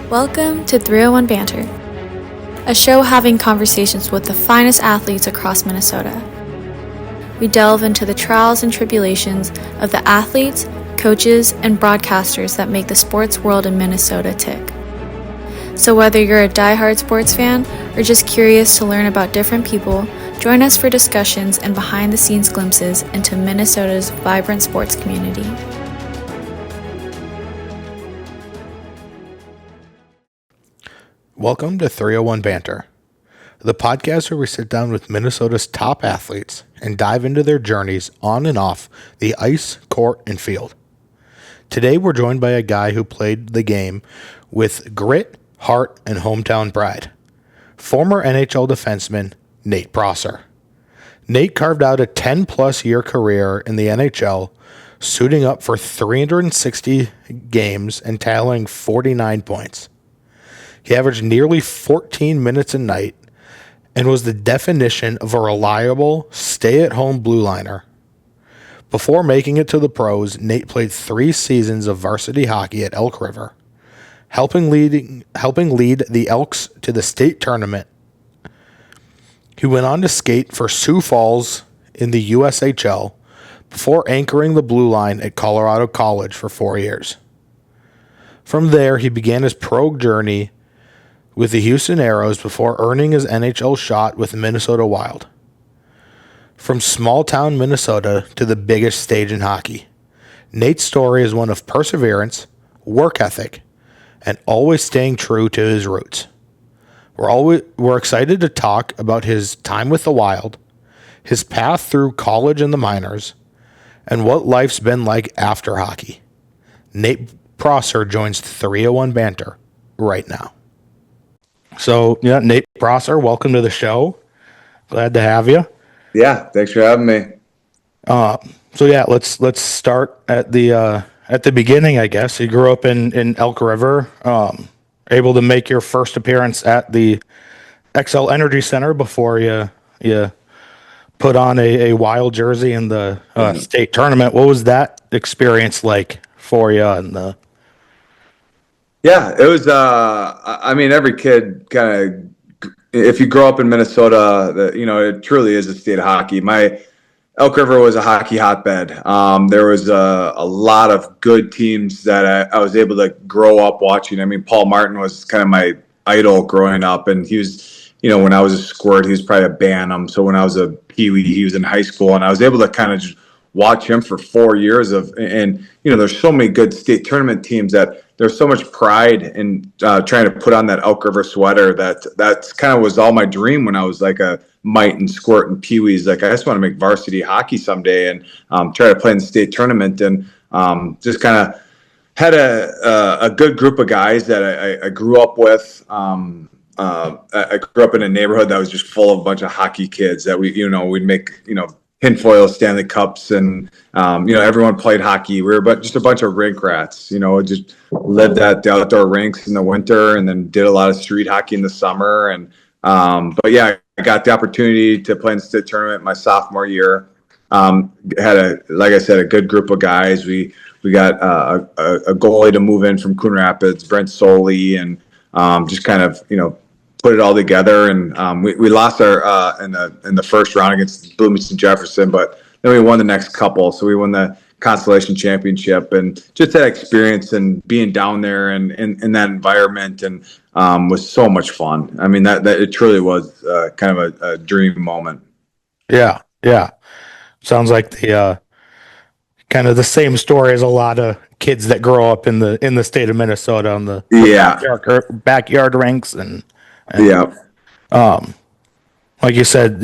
Welcome to 301 Banter, a show having conversations with the finest athletes across Minnesota. We delve into the trials and tribulations of the athletes, coaches, and broadcasters that make the sports world in Minnesota tick. So whether you're a diehard sports fan or just curious to learn about different people, join us for discussions and behind-the-scenes glimpses into Minnesota's vibrant sports community. Welcome to 301 Banter, the podcast where we sit down with Minnesota's top athletes and dive into their journeys on and off the ice, court, and field. Today we're joined by a guy who played the game with grit, heart, and hometown pride. Former NHL defenseman Nate Prosser. Nate carved out a 10-plus year career in the NHL, suiting up for 360 games and tallying 49 points. He averaged nearly 14 minutes a night and was the definition of a reliable, stay-at-home blue liner. Before making it to the pros, Nate played 3 seasons of varsity hockey at Elk River, helping lead the Elks to the state tournament. He went on to skate for Sioux Falls in the USHL before anchoring the blue line at Colorado College for 4 years. From there, he began his pro journey with the Houston Aeros before earning his NHL shot with the Minnesota Wild. From small-town Minnesota to the biggest stage in hockey, Nate's story is one of perseverance, work ethic, and always staying true to his roots. We're excited to talk about his time with the Wild, his path through college and the minors, and what life's been like after hockey. Nate Prosser joins 301 Banter right now. So, yeah, Nate Prosser, welcome to the show. Glad to have you. Yeah, thanks for having me. Let's start at the beginning, I guess. You grew up in Elk River, able to make your first appearance at the XL Energy Center before you put on a Wild jersey in the state tournament. What was that experience like for you? Yeah, it was. Every kid kind of, if you grow up in Minnesota, it truly is a state of hockey. My Elk River was a hockey hotbed. There was a lot of good teams that I was able to grow up watching. I mean, Paul Martin was kind of my idol growing up, and he was, when I was a squirt, he was probably a Bantam. So when I was a peewee, he was in high school, and I was able to kind of just watch him for 4 years there's so many good state tournament teams that there's so much pride in trying to put on that Elk River sweater that's kind of was all my dream when I was like a mite and squirt and peewees. Like, I just want to make varsity hockey someday and try to play in the state tournament, and just kind of had a good group of guys that I grew up with. I grew up in a neighborhood that was just full of a bunch of hockey kids that we'd make, tinfoil Stanley Cups, and everyone played hockey. We were just a bunch of rink rats, just lived at the outdoor rinks in the winter, and then did a lot of street hockey in the summer. And I got the opportunity to play in the state tournament my sophomore year. Had a good group of guys. We got a goalie to move in from Coon Rapids, Brent Soley, and just kind of put it all together, and we lost our in the first round against Bloomington Jefferson, but then we won the next couple. So we won the Constellation Championship, and just that experience and being down there and in that environment and was so much fun. I mean, that it truly was kind of a dream moment. Yeah. Sounds like the kind of the same story as a lot of kids that grow up in the state of Minnesota on the backyard rinks and like you said,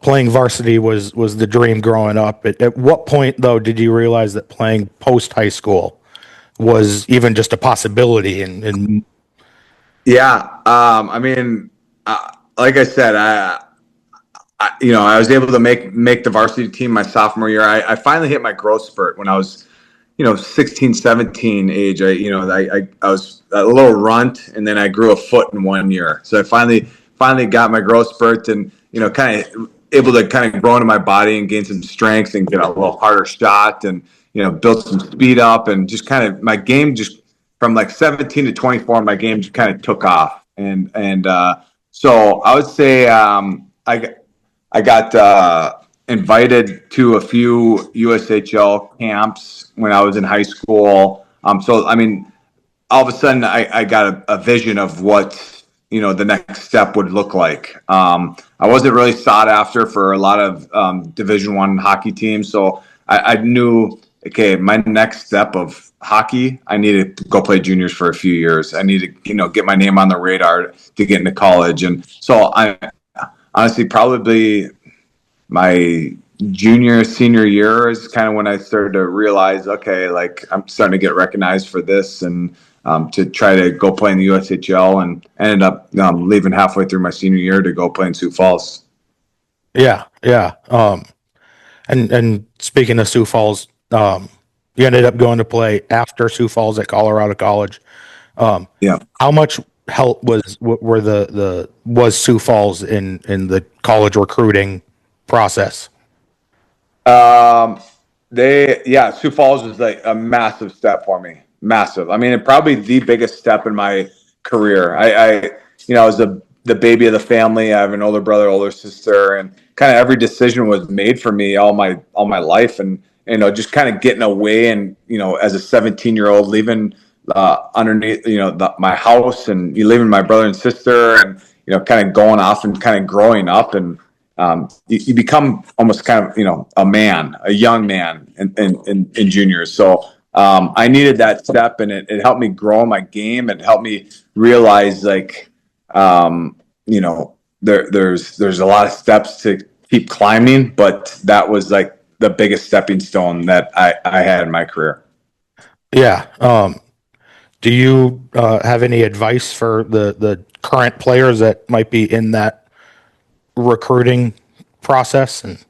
playing varsity was the dream growing up. At what point, though, did you realize that playing post high school was even just a possibility? Like I said, I was able to make the varsity team my sophomore year. I finally hit my growth spurt when I was 16, 17 age. I was a little runt, and then I grew a foot in 1 year. So I finally got my growth spurt, and kind of able to kind of grow into my body and gain some strength and get a little harder shot, and build some speed up, and just kind of my game just from like 17 to 24, my game just kind of took off. So I would say I got invited to a few USHL camps when I was in high school. So, I mean, all of a sudden I got a vision of what, the next step would look like. I wasn't really sought after for a lot of Division I hockey teams. So I knew, okay, my next step of hockey, I needed to go play juniors for a few years. I needed to, get my name on the radar to get into college. And so I honestly probably my senior year is kind of when I started to realize, okay, like I'm starting to get recognized for this, and to try to go play in the USHL, and ended up leaving halfway through my senior year to go play in Sioux Falls. Yeah, yeah. And speaking of Sioux Falls, you ended up going to play after Sioux Falls at Colorado College. Yeah. How much help was Sioux Falls in the college recruiting process? Sioux Falls was like a massive step for me. Massive. I mean, probably the biggest step in my career. I was the baby of the family. I have an older brother, older sister, and kind of every decision was made for me all my life. And, just kind of getting away, and, as a 17-year-old leaving underneath, my house, and you leaving my brother and sister, and, kind of going off and kind of growing up, and you become almost kind of, a young man in juniors. So I needed that step, and it helped me grow my game. It helped me realize, like, there's a lot of steps to keep climbing, but that was like the biggest stepping stone that I had in my career. Yeah. Do you have any advice for the current players that might be in that recruiting process? And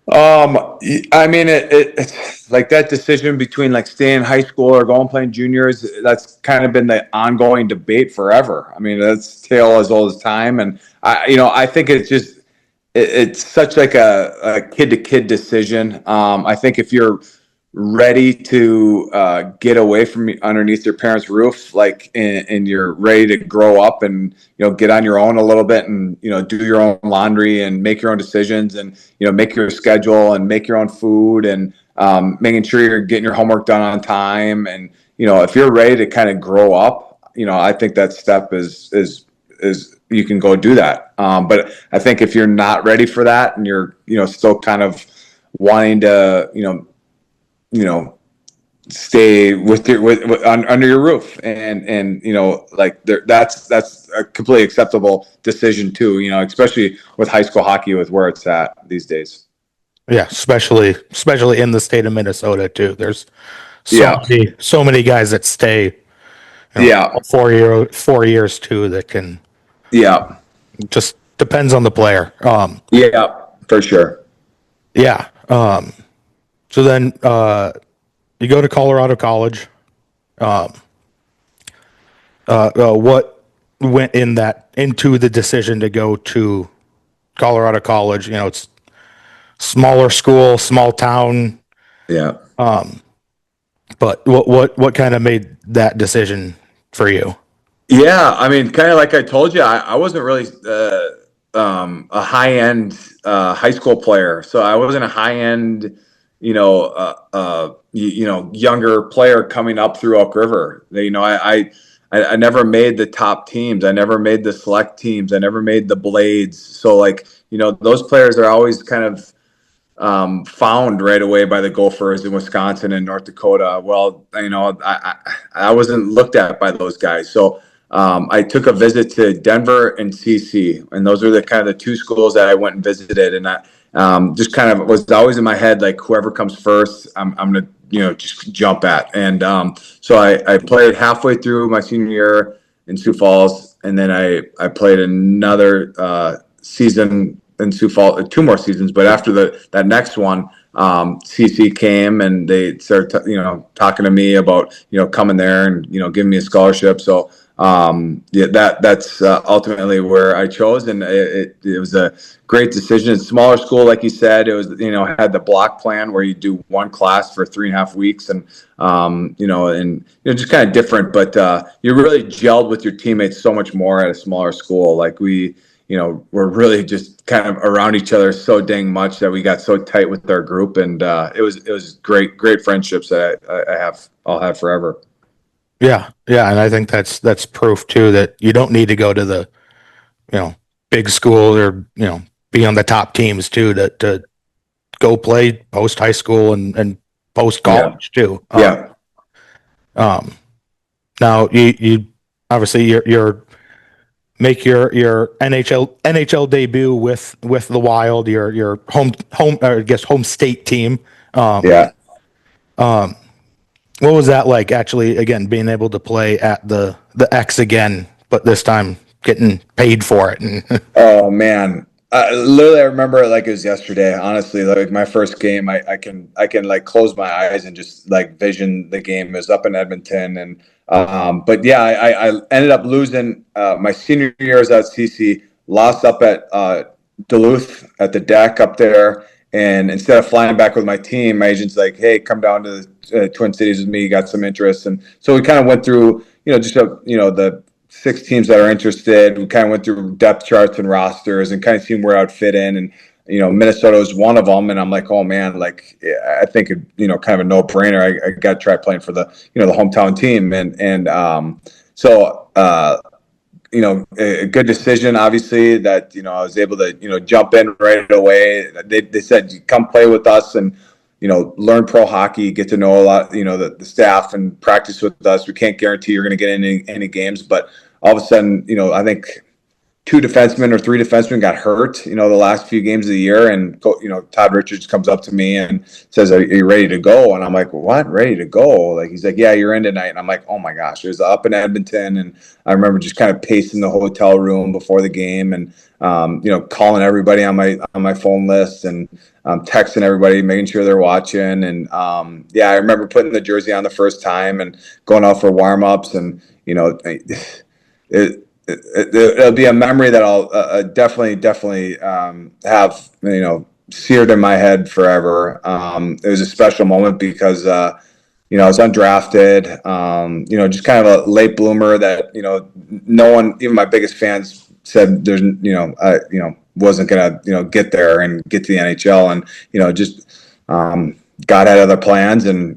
I mean, it's like that decision between like staying in high school or going playing juniors. That's kind of been the ongoing debate forever. I mean, that's tale as old as time. And I think it's such like a kid to kid decision. I think if you're ready to get away from underneath your parents' roof, like, and you're ready to grow up and, get on your own a little bit, and, do your own laundry and make your own decisions, and, make your schedule and make your own food, and making sure you're getting your homework done on time. And, if you're ready to kind of grow up, I think that step is you can go do that. But I think if you're not ready for that, and you're, still kind of wanting to, stay with under your roof, and like that's a completely acceptable decision too, especially with high school hockey, with where it's at these days. yeah, especially in the state of Minnesota too. There's so many guys that stay, 4 years too, that can, just depends on the player. For sure. Yeah. So then you go to Colorado College. What went into the decision to go to Colorado College? It's smaller school, small town. Yeah. But what kind of made that decision for you? Yeah, I mean, kind of like I told you, I wasn't really a high end high school player, so I wasn't a high end, younger player coming up through Elk River. I never made the top teams. I never made the select teams. I never made the Blades. So, like, those players are always kind of found right away by the Gophers in Wisconsin and North Dakota. Well, I wasn't looked at by those guys. So I took a visit to Denver and CC, and those are the kind of the two schools that I went and visited. And I just kind of was always in my head, like, whoever comes first, I'm going to, just jump at. And so I played halfway through my senior year in Sioux Falls, and then I played another season in Sioux Falls, 2 more seasons. But after that next one, CC came, and they started talking to me about, coming there and, giving me a scholarship. So yeah, that's ultimately where I chose, and it was a great decision. Smaller school, like you said, it was, had the block plan where you do one class for 3.5 weeks, and just kind of different, but you really gelled with your teammates so much more at a smaller school. Like we're really just kind of around each other so dang much that we got so tight with our group, and it was great friendships that I'll have forever. Yeah, yeah, and I think that's proof too that you don't need to go to the big school or be on the top teams too to go play post high school and post Yeah, college too. yeah, Um, Now you obviously you're make your NHL debut with the Wild, your home or I guess home state team. Um, yeah. what was that like actually again being able to play at the X again, but this time getting paid for it? And Oh man, literally, I remember it like it was yesterday. Honestly, like my first game, I can like close my eyes and just like vision the game. It was up in Edmonton, and but yeah, I ended up losing my senior year. I was at CC, lost up at Duluth at the deck up there, and instead of flying back with my team, my agent's like, "Hey, come down to the Twin Cities with me. You got some interest," and so we kind of went through, just the 6 teams that are interested. We kind of went through depth charts and rosters and kind of seen where I'd fit in. And, Minnesota was one of them. And I'm like, oh man, like, yeah, I think, kind of a no brainer. I got to try playing for the hometown team. A good decision, obviously, that, I was able to, jump in right away. They said, come play with us and, learn pro hockey, get to know a lot, the staff and practice with us. We can't guarantee you're going to get any games, but all of a sudden, I think 2 defensemen or 3 defensemen got hurt, the last few games of the year. And, Todd Richards comes up to me and says, are you ready to go? And I'm like, what? Ready to go? Like, he's like, yeah, you're in tonight. And I'm like, oh my gosh, it was up in Edmonton. And I remember just kind of pacing the hotel room before the game and, calling everybody on my phone list and texting everybody, making sure they're watching. And, I remember putting the jersey on the first time and going out for warm-ups and, it'll be a memory that I'll definitely have seared in my head forever. It was a special moment because I was undrafted. Just kind of a late bloomer that no one, even my biggest fans, said there's I wasn't gonna get there and get to the NHL, and just God had other plans, and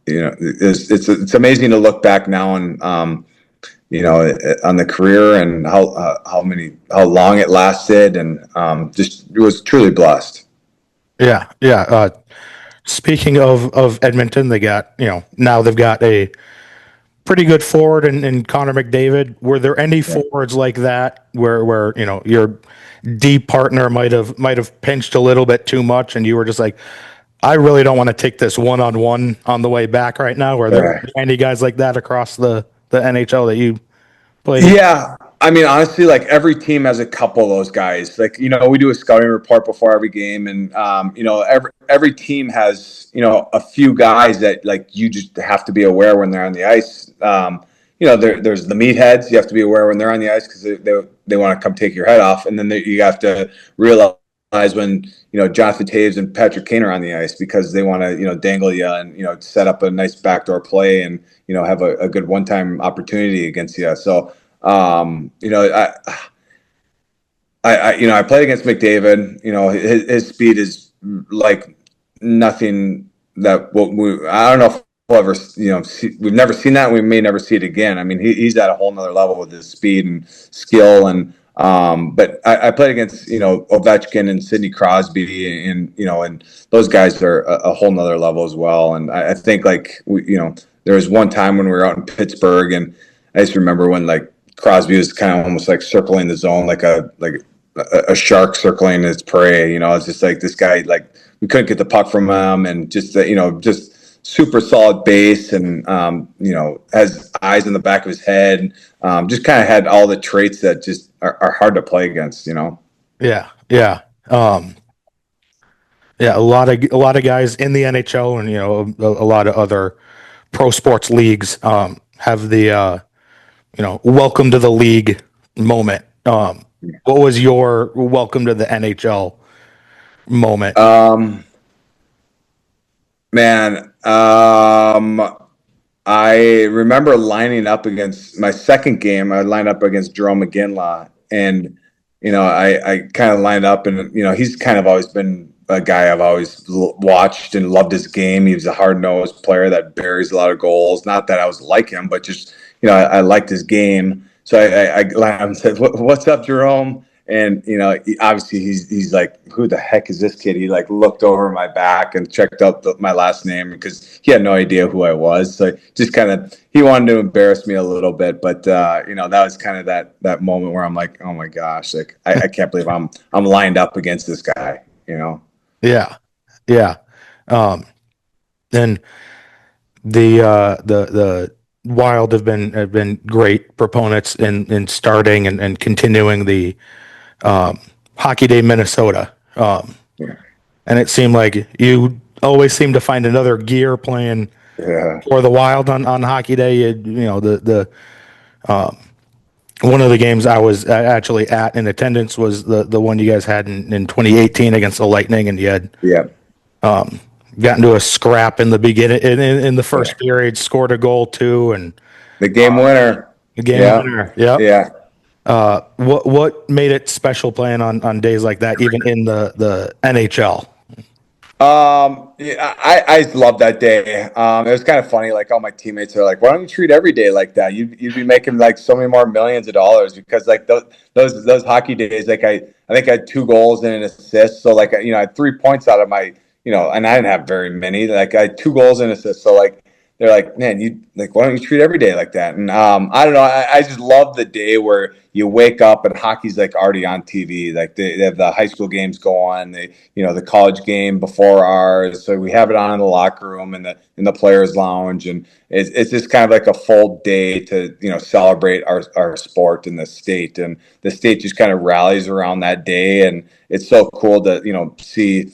it's amazing to look back now and on the career and how long it lasted, and just it was truly blessed. yeah, yeah. Speaking of Edmonton, they got now they've got a pretty good forward in Connor McDavid. Were there any Yeah. forwards like that where your D partner might have pinched a little bit too much, and you were just like, I really don't want to take this one-on-one on the way back right now? Were there any guys like that across the NHL that you played against? Yeah, I mean, honestly, like every team has a couple of those guys. Like, we do a scouting report before every game, and every team has a few guys that like you just have to be aware when they're on the ice. There's the meatheads. You have to be aware when they're on the ice because they want to come take your head off, and then you have to realize when Jonathan Taves and Patrick Kane are on the ice because they want to dangle you and set up a nice backdoor play and have a good one-time opportunity against you. So. I played against McDavid. His speed is like nothing that I don't know if we'll ever, we've never seen that. And we may never see it again. I mean, he's at a whole nother level with his speed and skill. And, but I played against, Ovechkin and Sidney Crosby and those guys are a whole nother level as well. And I think like, there was one time when we were out in Pittsburgh, and I just remember when like Crosby was kind of almost like circling the zone, like a shark circling its prey. It's just like this guy, like we couldn't get the puck from him, and just just super solid base, and has eyes in the back of his head. Just kind of had all the traits that just are hard to play against. Yeah, yeah, yeah. A lot of guys in the NHL and a lot of other pro sports leagues have the welcome to the league moment. What was your welcome to the NHL moment? Man, I remember lining up against my second game. I lined up against Jerome McGinley, and I kind of lined up, and he's kind of always been a guy I've always watched and loved his game. He was a hard nosed player that buries a lot of goals. Not that I was like him, but just I liked his game. So I lined up and said, "What's up, Jerome?" And obviously he's like, who the heck is this kid? He like looked over my back and checked out my last name because he had no idea who I was. So just kind of he wanted to embarrass me a little bit, but that was kind of that moment where I'm like, oh my gosh, like I can't believe I'm lined up against this guy. Yeah, yeah. And the Wild have been great proponents in starting and continuing the Hockey Day Minnesota. Yeah. And it seemed like you always seem to find another gear playing Yeah. for the Wild on Hockey Day. The one of the games I was actually at in attendance was the one you guys had in 2018 against the Lightning, and you had Yeah. got into a scrap in the beginning in the first period, scored a goal too, and The game winner. the game Yeah. winner. Yep. Yeah. What made it special playing on days like that, even in the NHL? Yeah, I love that day. It was kind of funny. Like all my teammates are like, "Why don't you treat every day like that? You'd be making like so many more millions of dollars because like those hockey days. Like I think I had 2 goals and an assist. So like I had 3 points out of my and I didn't have very many. Like I had 2 goals and an assist. So like they're like, man, you like why don't you treat every day like that? And I don't know. I just love the day where you wake up and hockey's like already on TV. Like they have the high school games go on. The college game before ours. So we have it on in the locker room and the players lounge, and it's just kind of like a full day to celebrate our sport in the state, and the state just kind of rallies around that day, and it's so cool to see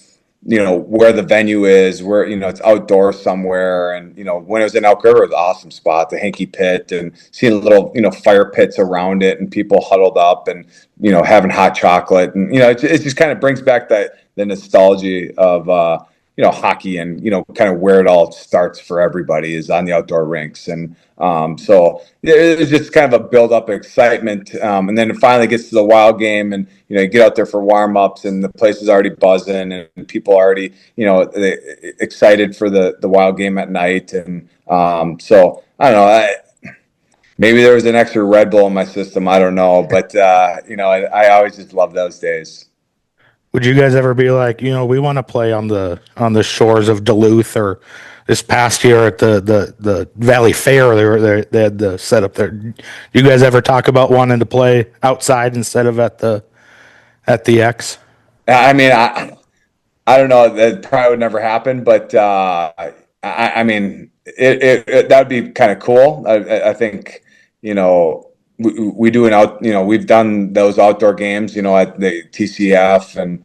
where the venue is, where it's outdoors somewhere, and when it was in Elk River, it was an awesome spot, the Hanky Pit, and seeing little fire pits around it, and people huddled up, and having hot chocolate, and it just kind of brings back the nostalgia of hockey, and kind of where it all starts for everybody is on the outdoor rinks, and so it's just kind of a build up excitement, and then it finally gets to the Wild game, and you get out there for warm ups, and the place is already buzzing, and people are already excited for the Wild game at night, and so I don't know. Maybe there was an extra Red Bull in my system. I don't know, but I always just love those days. Would you guys ever be like, we want to play on the shores of Duluth, or this past year at the Valley Fair, they had the setup there. Do you guys ever talk about wanting to play outside instead of at the X? I mean, I don't know. That probably would never happen, but I mean, that would be kind of cool. I think we do we've done those outdoor games at the TCF, and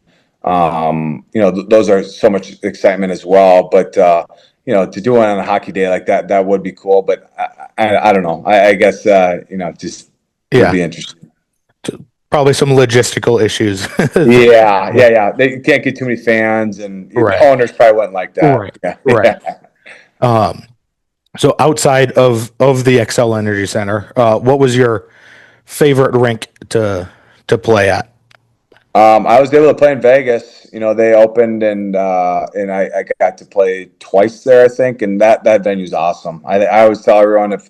those are so much excitement as well. But to do it on a hockey day like that would be cool. But I don't know. I guess just would be interesting. Probably some logistical issues. Yeah. They can't get too many fans, and Right. owners probably wouldn't like that. Right. So outside of the Xcel Energy Center, what was your favorite rink to play at? I was able to play in Vegas. They opened, and I got to play twice there, I think, and that venue's awesome. I always tell everyone, if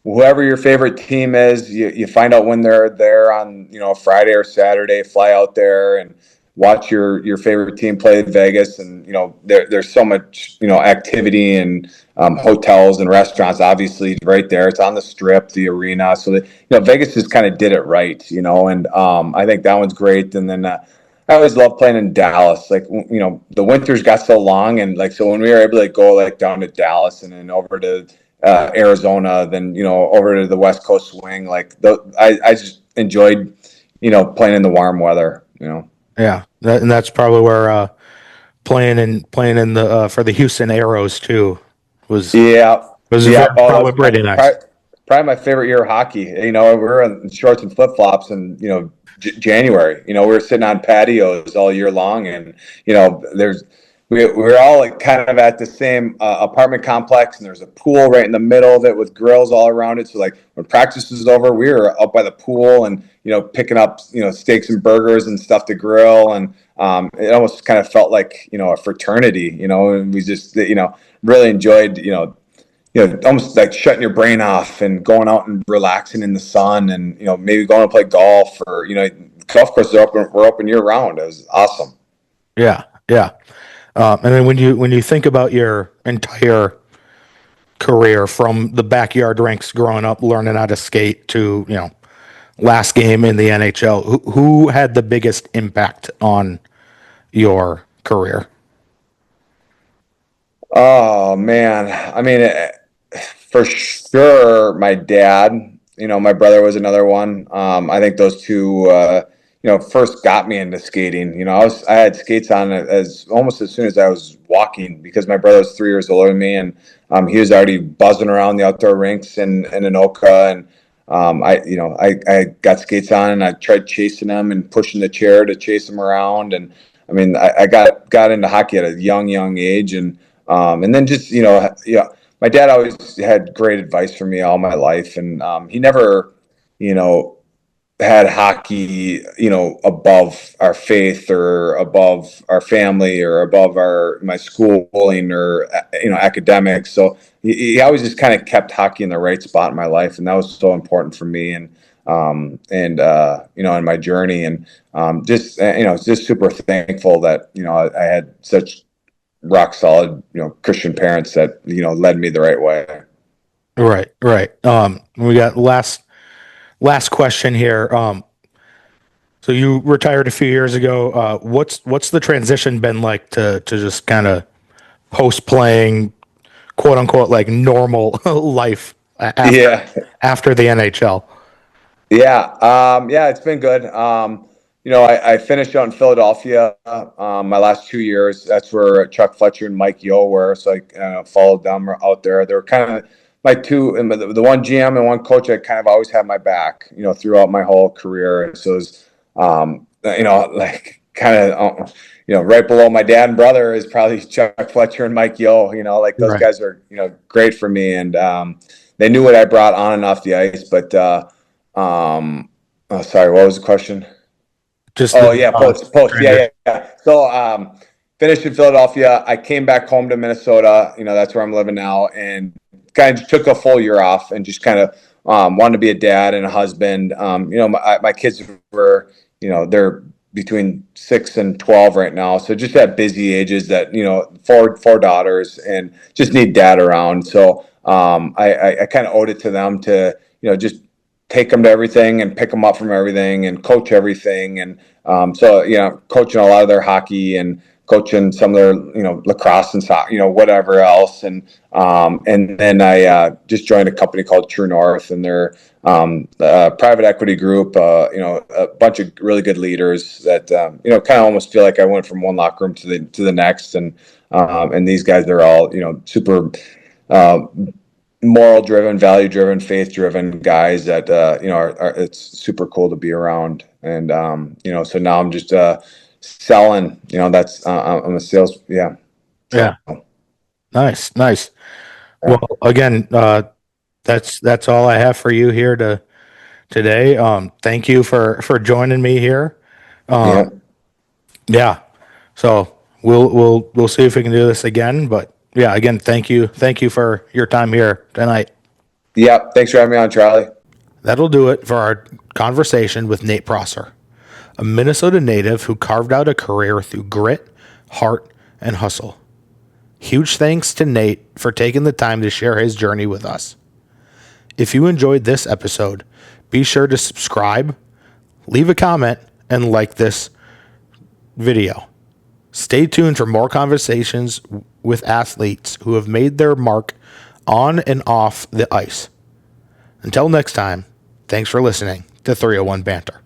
whoever your favorite team is, you find out when they're there on Friday or Saturday, fly out there and watch your favorite team play in Vegas, and there's so much activity, and hotels and restaurants obviously right there. It's on the Strip, the arena, so that Vegas just kind of did it right, and I think that one's great. And then I always love playing in Dallas. Like the winters got so long, and like so when we were able to go like down to Dallas and then over to Arizona, then over to the West Coast swing. Like I just enjoyed playing in the warm weather. Yeah, and that's probably where playing in the for the Houston Aeros too was Yeah. probably pretty nice. probably my favorite year of hockey. You know, we were in shorts and flip flops, and January. You know, we were sitting on patios all year long, and we're all like kind of at the same apartment complex, and there's a pool right in the middle of it with grills all around it. So like when practice was over, we were up by the pool and picking up steaks and burgers and stuff to grill, and it almost kind of felt like a fraternity. And we just really enjoyed almost like shutting your brain off and going out and relaxing in the sun, and maybe going to play golf, or golf courses were open year round. It was awesome. Yeah, yeah. And then when you think about your entire career, from the backyard rinks growing up, learning how to skate, to last game in the NHL, who had the biggest impact on your career? Oh man, I mean, for sure, my dad. My brother was another one. I think those two, first got me into skating. I had skates on as almost as soon as I was walking, because my brother was 3 years older than me, and he was already buzzing around the outdoor rinks in Anoka, and I got skates on, and I tried chasing them and pushing the chair to chase them around, and I mean, I got into hockey at a young age, and then just my dad always had great advice for me all my life, and he never, had hockey, above our faith, or above our family, or above my schooling, or academics. So he always just kind of kept hockey in the right spot in my life, and that was so important for me, and in my journey, and just super thankful that I had such rock solid, Christian parents that, led me the right way. Right. We got last question here. So you retired a few years ago. What's the transition been like to just kind of post playing, quote unquote, like normal life after the NHL? Yeah, it's been good. I finished out in Philadelphia my last 2 years. That's where Chuck Fletcher and Mike Yeo were. So I followed them out there. They were kind of my two, and the one GM and one coach that kind of always had my back, throughout my whole career. And so it was, like kind of, right below my dad and brother is probably Chuck Fletcher and Mike Yeo. Like those guys are, great for me, and they knew what I brought on and off the ice. But oh, sorry, what was the question? Just post. Yeah. So, finished in Philadelphia. I came back home to Minnesota. That's where I'm living now, and kind of took a full year off, and just kind of wanted to be a dad and a husband. My kids were, they're between 6 and 12 right now, so just at busy ages that four daughters, and just need dad around. So I kind of owed it to them to just take them to everything and pick them up from everything and coach everything. And coaching a lot of their hockey, and coaching some of their lacrosse and soccer, whatever else. And then I just joined a company called True North, and they're a private equity group, a bunch of really good leaders that kind of almost feel like I went from one locker room to the next. And these guys are all super moral driven, value driven, faith driven guys that are it's super cool to be around. And so now I'm just selling. That's I'm a sales. Yeah. Nice. Well, again, that's all I have for you here today. Thank you for joining me here. Yeah. So we'll see if we can do this again. But yeah, again, thank you for your time here tonight. Yeah, thanks for having me on, Charlie. That'll do it for our conversation with Nate Prosser, a Minnesota native who carved out a career through grit, heart, and hustle. Huge thanks to Nate for taking the time to share his journey with us. If you enjoyed this episode, be sure to subscribe, leave a comment, and like this video. Stay tuned for more conversations with athletes who have made their mark on and off the ice. Until next time, thanks for listening to 301 Banter.